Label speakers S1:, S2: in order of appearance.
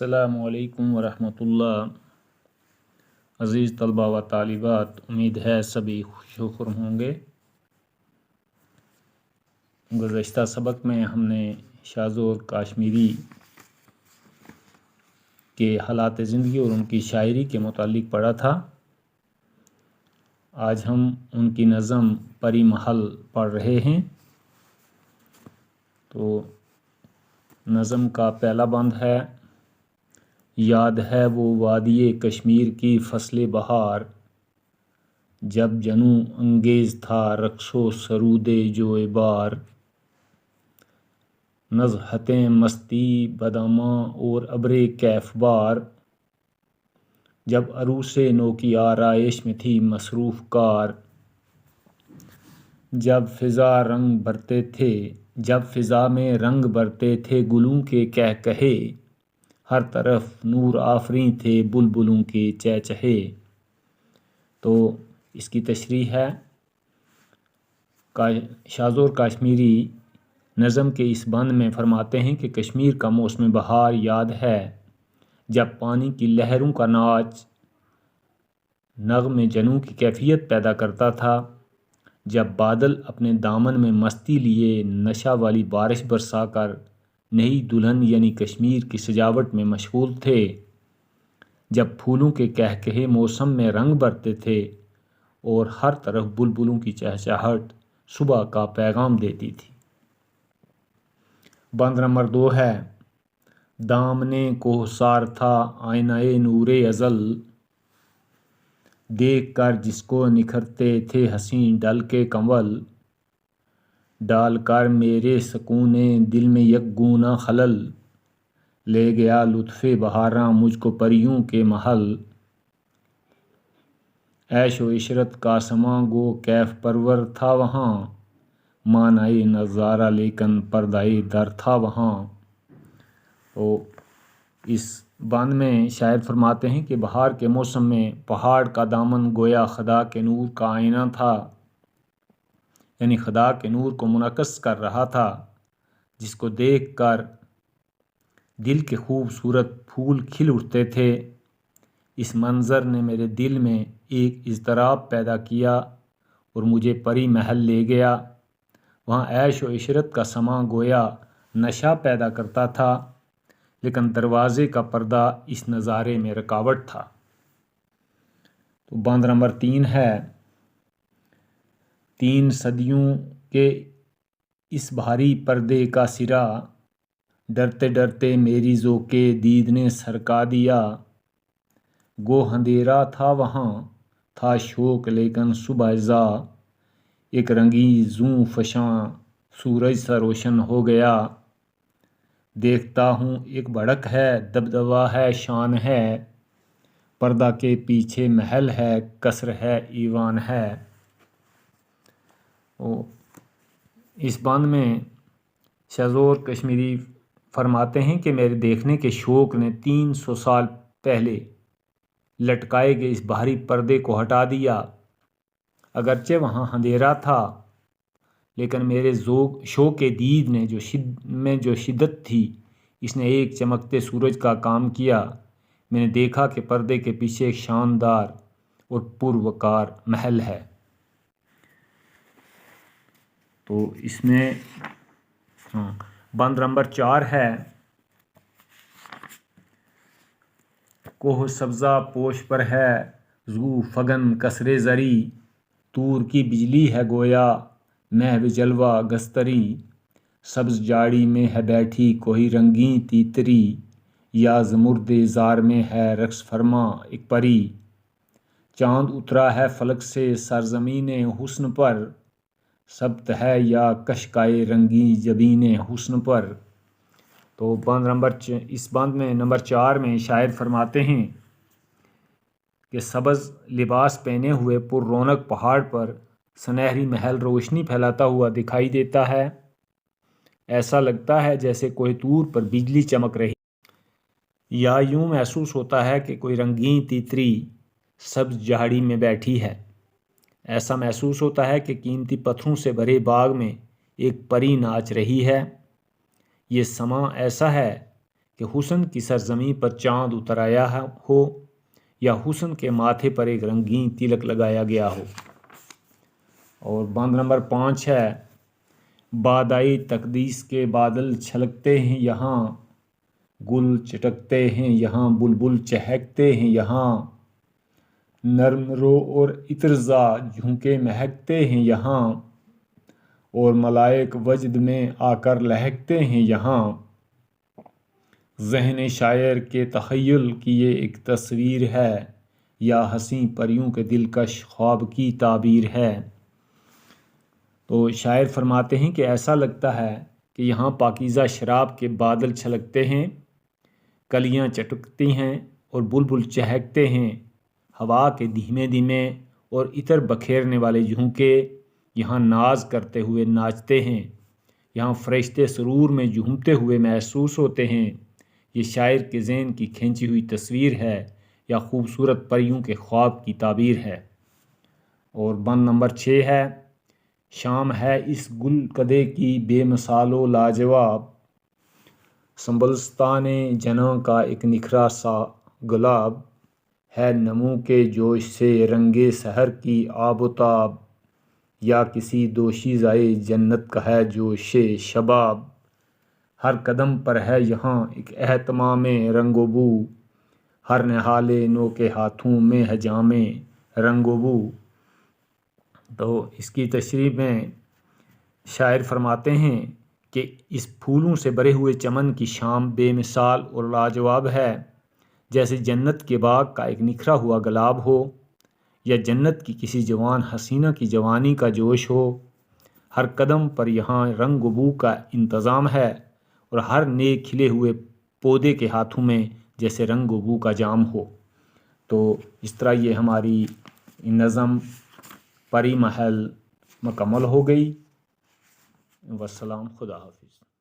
S1: السلام علیکم ورحمۃ اللہ۔ عزیز طلباء و طالبات، امید ہے سبھی خوش و خرم ہوں گے۔ گزشتہ سبق میں ہم نے شاہ زور کاشمیری کے حالات زندگی اور ان کی شاعری کے متعلق پڑھا تھا۔ آج ہم ان کی نظم پری محل پڑھ رہے ہیں۔ تو نظم کا پہلا بند ہے: یاد ہے وہ وادی کشمیر کی فصل بہار، جب جنوں انگیز تھا رقص و سرود جوئے بار، نزہتیں مستی بداماں اور ابر کیف بار، جب عروس نو کی آرائش میں تھی مصروف کار، جب فضا میں رنگ برتے تھے گلوں کے کہکہے، ہر طرف نور آفریں تھے بلبلوں کے چہچہے۔ تو اس کی تشریح ہے: شاہ زور کاشمیری نظم کے اس بند میں فرماتے ہیں کہ کشمیر کا موسم بہار یاد ہے، جب پانی کی لہروں کا ناچ نغمے جنوں کی کیفیت پیدا کرتا تھا، جب بادل اپنے دامن میں مستی لیے نشہ والی بارش برسا کر نئی دلہن یعنی کشمیر کی سجاوٹ میں مشغول تھے، جب پھولوں کے کہکہے موسم میں رنگ بھرتے تھے اور ہر طرف بلبلوں کی چہچہاہٹ صبح کا پیغام دیتی تھی۔ بند نمبر 2 ہے: دامنے کوہسار تھا آئینہ نور ازل، دیکھ کر جس کو نکھرتے تھے حسین ڈل کے کنول، ڈال کر میرے سکون دل میں یک گونا خلل، لے گیا لطف بہاراں مجھ کو پریوں کے محل، عیش و عشرت کا سماں گو کیف پرور تھا وہاں، مانائے نظارہ لیکن پردائے در تھا وہاں۔ تو اس بند میں شاعر فرماتے ہیں کہ بہار کے موسم میں پہاڑ کا دامن گویا خدا کے نور کا آئینہ تھا، یعنی خدا کے نور کو منعکس کر رہا تھا، جس کو دیکھ کر دل کے خوبصورت پھول کھل اٹھتے تھے۔ اس منظر نے میرے دل میں ایک اضطراب پیدا کیا اور مجھے پری محل لے گیا۔ وہاں عیش و عشرت کا سماں گویا نشہ پیدا کرتا تھا، لیکن دروازے کا پردہ اس نظارے میں رکاوٹ تھا۔ تو بند نمبر 3 ہے: 3 صدیوں کے اس بھاری پردے کا سرا، ڈرتے ڈرتے میری ذوق دید نے سرکا دیا، گو اندھیرا تھا وہاں تھا شوق لیکن صبح زا، ایک رنگیں فشاں سورج سا روشن ہو گیا، دیکھتا ہوں ایک بڑک ہے دبدبا ہے شان ہے، پردہ کے پیچھے محل ہے قصر ہے ایوان ہے۔ اس بند میں شاہ زور کشمیری فرماتے ہیں کہ میرے دیکھنے کے شوق نے 300 سال پہلے لٹکائے گئے اس بھاری پردے کو ہٹا دیا۔ اگرچہ وہاں اندھیرا تھا، لیکن میرے شوق دید میں جو شدت تھی، اس نے ایک چمکتے سورج کا کام کیا۔ میں نے دیکھا کہ پردے کے پیچھے ایک شاندار اور پروقار محل ہے۔ تو اس میں بند نمبر 4 ہے: کوہ سبزہ پوش پر ہے ذو فگن قصر زری، طور کی بجلی ہے گویا محو جلوہ گستری، سبز جاڑی میں ہے بیٹھی کوئی رنگیں تیتری، یا زمرد زار میں ہے رقص فرما ایک پری، چاند اترا ہے فلک سے سرزمین حسن پر، سبت ہے یا کشکائے رنگیں جبین حسن پر۔ تو اس بند میں نمبر 4 میں شاعر فرماتے ہیں کہ سبز لباس پہنے ہوئے پر رونق پہاڑ پر سنہری محل روشنی پھیلاتا ہوا دکھائی دیتا ہے۔ ایسا لگتا ہے جیسے کوہ طور پر بجلی چمک رہی، یا یوں محسوس ہوتا ہے کہ کوئی رنگین تیتری سبز جھاڑی میں بیٹھی ہے۔ ایسا محسوس ہوتا ہے کہ قیمتی پتھروں سے بھرے باغ میں ایک پری ناچ رہی ہے۔ یہ سماں ایسا ہے کہ حسن کی سرزمین پر چاند اتر آیا ہو یا حسن کے ماتھے پر ایک رنگین تلک لگایا گیا ہو۔ اور بند نمبر 5 ہے، بادائی تقدیس کے بادل چھلکتے ہیں یہاں، گل چٹکتے ہیں یہاں، بلبل چہکتے ہیں یہاں، نرم رو اور عطرزا جھونکے مہکتے ہیں یہاں، اور ملائک وجد میں آ کر لہکتے ہیں یہاں۔ ذہن شاعر کے تخیل کی یہ ایک تصویر ہے یا حسین پریوں کے دلکش خواب کی تعبیر ہے۔ تو شاعر فرماتے ہیں کہ ایسا لگتا ہے کہ یہاں پاکیزہ شراب کے بادل چھلکتے ہیں، کلیاں چٹکتی ہیں اور بلبل چہکتے ہیں، ہوا کے دھیمے دھیمے اور عطر بکھیرنے والے جھونکے یہاں ناز کرتے ہوئے ناچتے ہیں، یہاں فرشتے سرور میں جھومتے ہوئے محسوس ہوتے ہیں۔ یہ شاعر کے ذہن کی کھینچی ہوئی تصویر ہے یا خوبصورت پریوں کے خواب کی تعبیر ہے۔ اور بند نمبر 6 ہے، شام ہے اس گل کدے کی بے مثال و لاجواب، سنبلستان جناں کا ایک نکھرا سا گلاب، ہے نمو کے جوش سے رنگے سحر کی آب و تاب، یا کسی دوشیزۂ جنت کا ہے جوش شباب، ہر قدم پر ہے یہاں ایک اہتمام رنگ و بو، ہر نہالے نو کے ہاتھوں میں ہے جام رنگ و بو۔ تو اس کی تشریح میں شاعر فرماتے ہیں کہ اس پھولوں سے بھرے ہوئے چمن کی شام بے مثال اور لاجواب ہے، جیسے جنت کے باغ کا ایک نکھرا ہوا گلاب ہو یا جنت کی کسی جوان حسینہ کی جوانی کا جوش ہو۔ ہر قدم پر یہاں رنگ و بو کا انتظام ہے اور ہر نیک کھلے ہوئے پودے کے ہاتھوں میں جیسے رنگ و بو کا جام ہو۔ تو اس طرح یہ ہماری نظم پری محل مکمل ہو گئی۔ والسلام، خدا حافظ۔